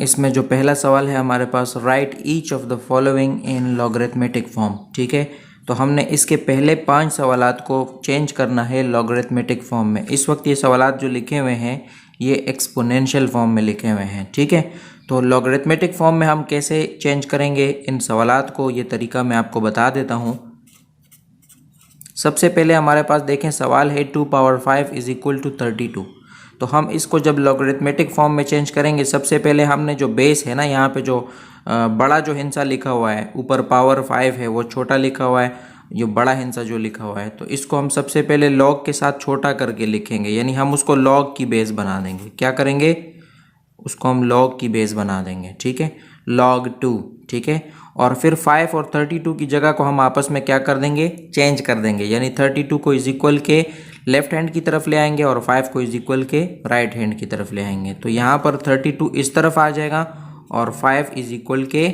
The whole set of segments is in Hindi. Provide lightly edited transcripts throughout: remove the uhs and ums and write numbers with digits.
इसमें जो पहला सवाल है हमारे पास, write each of the following in logarithmic form. ठीक है, तो हमने इसके पहले 5 सवालात को चेंज करना है लॉगरिथमेटिक फॉर्म में। इस वक्त ये सवालात जो लिखे हुए हैं ये एक्सपोनेंशियल फॉर्म में लिखे हुए हैं। ठीक है, तो लॉगरिथमेटिक फॉर्म में हम कैसे चेंज करेंगे इन सवालात को, ये तरीका मैं आपको बता देता हूँ। सबसे पहले हमारे पास देखें सवाल है 2 पावर 5 इज इक्वल टू 32। तो हम इसको जब लॉगरिथमेटिक फॉर्म में चेंज करेंगे, सबसे पहले हमने जो बेस है ना, यहाँ पे जो बड़ा जो हिस्सा लिखा हुआ है, ऊपर पावर 5 है वो छोटा लिखा हुआ है, जो बड़ा हिस्सा जो लिखा हुआ है, तो इसको हम सबसे पहले लॉग के साथ छोटा करके लिखेंगे, यानी हम उसको लॉग की बेस बना देंगे। क्या करेंगे, उसको हम लॉग की बेस बना देंगे। ठीक है, log 2। ठीक है, और फिर 5 और 32 की जगह को हम आपस में क्या कर देंगे, चेंज कर देंगे, यानी 32 को इज इक्वल के लेफ्ट हैंड की तरफ ले आएंगे और 5 को इज इक्वल के राइट हैंड की तरफ ले आएंगे। तो यहाँ पर 32 इस तरफ आ जाएगा और 5 इज इक्वल के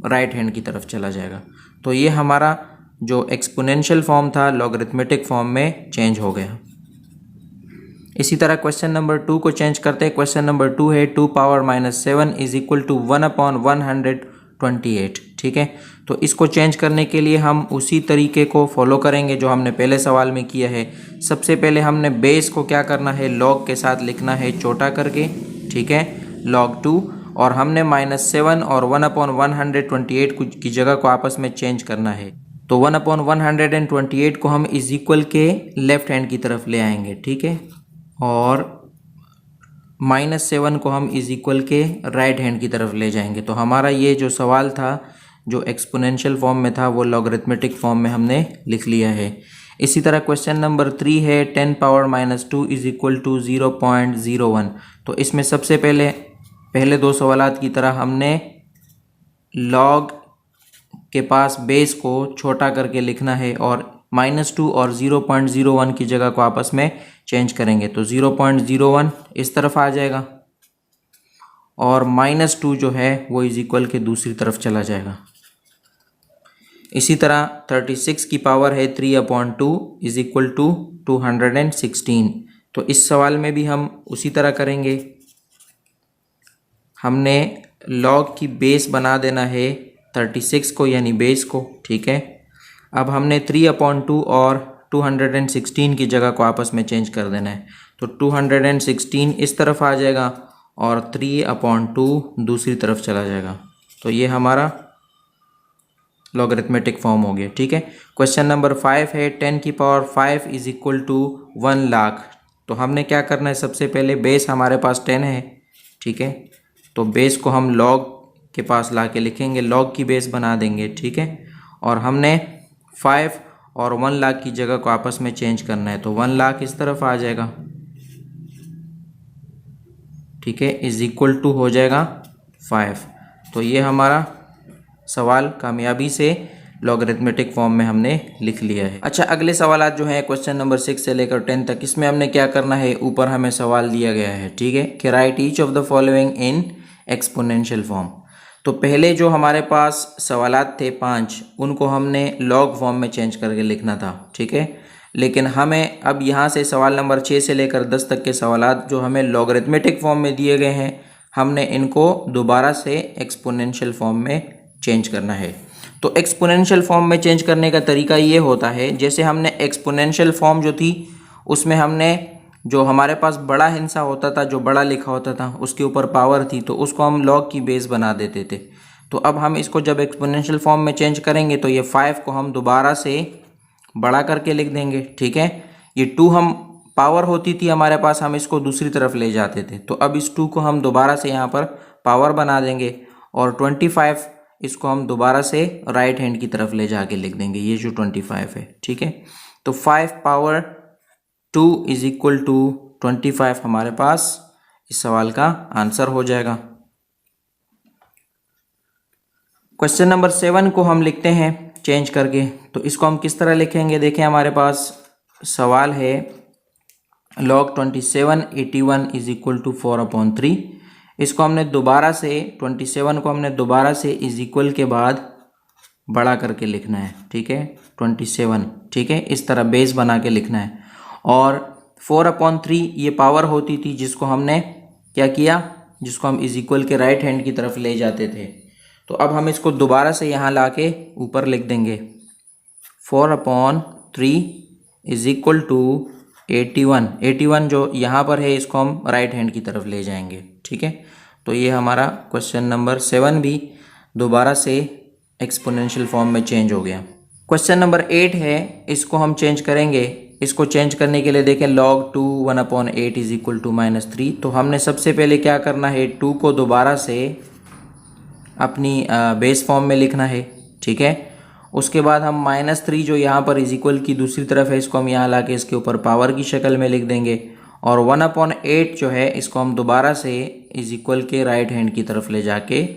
राइट हैंड की तरफ चला जाएगा। तो ये हमारा जो एक्सपोनेंशियल फॉर्म था लॉगरिथमेटिक फॉर्म में चेंज हो गया। इसी तरह क्वेश्चन नंबर 2 को चेंज करते हैं। क्वेश्चन नंबर 2 है 2 पावर -7 इज इक्वल टू 1/128। ठीक है, तो इसको चेंज करने के लिए हम उसी तरीके को फॉलो करेंगे जो हमने पहले सवाल में किया है। सबसे पहले हमने बेस को क्या करना है, लॉग के साथ लिखना है छोटा करके। ठीक है, log 2, और हमने -7 और 1/128 की जगह को आपस में चेंज करना है। तो 1/128 को हम इज इक्वल के लेफ्ट हैंड की तरफ ले आएंगे। ठीक है, और -7 को हम इज इक्वल के राइट हैंड की तरफ ले जाएंगे। तो हमारा ये जो सवाल था जो एक्सपोनेंशियल फॉर्म में था वो लॉगरिथमेटिक फॉर्म में हमने लिख लिया है। इसी तरह क्वेश्चन नंबर 3 है 10 पावर -2 इज इक्वल टू 0.01। तो इसमें सबसे पहले 2 सवालात की तरह हमने लॉग के पास बेस को छोटा करके लिखना है और -2 और 0.01 की जगह को आपस में चेंज करेंगे। तो 0.01 इस तरफ आ जाएगा और -2 जो है वो इज इक्वल के दूसरी तरफ चला जाएगा। इसी तरह 36 की पावर है 3/2 इज इक्वल टू 216। तो इस सवाल में भी हम उसी तरह करेंगे। हमने लॉग की बेस बना देना है 36 को, यानी बेस को। ठीक है, अब हमने 3/2 और 216 की जगह को आपस में चेंज कर देना है। तो 216 इस तरफ आ जाएगा और 3/2 दूसरी तरफ चला जाएगा। तो ये हमारा लॉगरिथमेटिक फॉर्म हो गया। ठीक है, क्वेश्चन नंबर 5 है 10 की power 5 is equal to 1 lakh. तो हमने क्या करना है, सबसे पहले बेस हमारे पास 10 है। ठीक है, तो बेस को हम लॉग के पास ला के लिखेंगे, लॉग की बेस बना देंगे। ठीक है, और हमने 5 और 1 लाख की जगह को आपस में चेंज करना है। तो 1 लाख इस तरफ आ जाएगा। ठीक है, इज इक्वल टू हो जाएगा 5। तो ये हमारा सवाल कामयाबी से लॉगरिथमेटिक फॉर्म में हमने लिख लिया है। अच्छा, अगले सवालात जो हैं क्वेश्चन नंबर 6 से लेकर 10 तक, इसमें हमने क्या करना है, ऊपर हमें सवाल दिया गया है। ठीक है, कि right each of the following in exponential form. तो पहले जो हमारे पास सवालात थे 5, उनको हमने लॉग फॉर्म में चेंज करके लिखना था। ठीक है, लेकिन हमें अब यहाँ से सवाल नंबर 6 से लेकर 10 तक के सवालात जो हमें लॉगरिथमेटिक फॉर्म में दिए गए हैं, हमने इनको दोबारा से एक्सपोनेंशियल फॉर्म में चेंज करना है। तो एक्सपोनेंशियल फॉर्म में चेंज करने का तरीका ये होता है, जैसे हमने एक्सपोनेंशियल फॉर्म जो थी उसमें हमने जो हमारे पास बड़ा हिस्सा होता था, जो बड़ा लिखा होता था, उसके ऊपर पावर थी, तो उसको हम लॉग की बेस बना देते थे। तो अब हम इसको जब एक्सपोनेंशियल फॉर्म में चेंज करेंगे तो ये 5 को हम दोबारा से बड़ा करके लिख देंगे। ठीक है, ये 2 हम पावर होती थी हमारे पास, हम इसको दूसरी तरफ ले जाते थे। तो अब इस 2 को हम दोबारा से यहाँ पर पावर बना देंगे और 25 इसको हम दोबारा से राइट हैंड की तरफ ले जाके लिख देंगे, ये जो 25 है। ठीक है, तो 5 पावर 2 इज इक्वल टू 25 हमारे पास इस सवाल का आंसर हो जाएगा। क्वेश्चन नंबर 7 को हम लिखते हैं चेंज करके। तो इसको हम किस तरह लिखेंगे, देखें हमारे पास सवाल है log 27 81 इज इक्वल टू 4/3। इसको हमने दोबारा से 27 को हमने दोबारा से इज इक्वल के बाद बड़ा करके लिखना है। ठीक है, 27। ठीक है, इस तरह बेस बना के लिखना है। और 4/3 ये पावर होती थी जिसको हमने क्या किया, जिसको हम इज इक्वल के राइट हैंड की तरफ ले जाते थे। तो अब हम इसको दोबारा से यहाँ ला के ऊपर लिख देंगे 4/3 इज इक्वल टू 81। 81 जो यहाँ पर है इसको हम राइट हैंड की तरफ ले जाएंगे, ठीक है। तो ये हमारा क्वेश्चन नंबर 7 भी दोबारा से एक्सपोनेंशियल फॉर्म में चेंज हो गया। क्वेश्चन नंबर 8 है, इसको हम चेंज करेंगे। इसको चेंज करने के लिए देखें log 2 1/8 इज इक्वल टू -3। तो हमने सबसे पहले क्या करना है, 2 को दोबारा से अपनी बेस फॉर्म में लिखना है, ठीक है। उसके बाद हम -3 जो यहाँ पर इज इक्वल की दूसरी तरफ है इसको हम यहाँ ला के इसके ऊपर पावर की शक्ल में लिख देंगे, और 1/8 जो है इसको हम दोबारा से इज इक्वल के राइट हैंड की तरफ ले जाके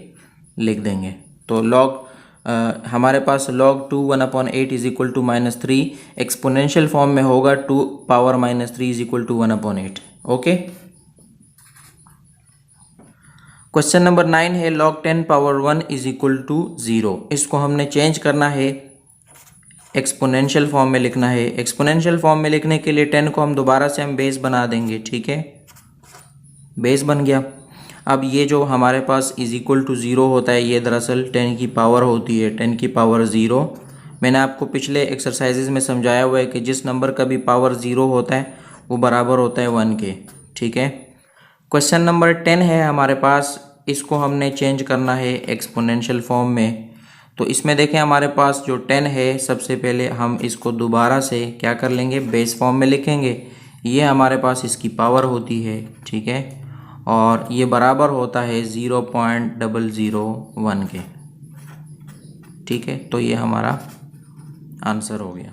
लिख देंगे। तो हमारे पास log 2 1/8 is equal to -3 exponential form में होगा 2 power -3 is equal to 1/8। Okay. Question number 9 है log 10 power 1 is equal to 0। इसको हमने चेंज करना है, एक्सपोनेंशियल फॉर्म में लिखना है। एक्सपोनेंशियल फॉर्म में लिखने के लिए 10 को हम दोबारा से हम बेस बना देंगे, ठीक है। बेस बन गया। अब ये जो हमारे पास इज इक्वल टू 0 होता है ये दरअसल 10 की पावर होती है, 10 की पावर 0। मैंने आपको पिछले एक्सरसाइजेज में समझाया हुआ है कि जिस नंबर का भी पावर 0 होता है वो बराबर होता है 1 के, ठीक है। क्वेश्चन नंबर 10 है हमारे पास, इसको हमने चेंज करना है एक्सपोनेंशियल फॉर्म में। तो इसमें देखें हमारे पास जो 10 है सबसे पहले हम इसको दोबारा से क्या कर लेंगे, बेस फॉर्म में लिखेंगे। ये हमारे पास इसकी पावर होती है, ठीक है, और ये बराबर होता है 0.001 के, ठीक है। तो ये हमारा आंसर हो गया।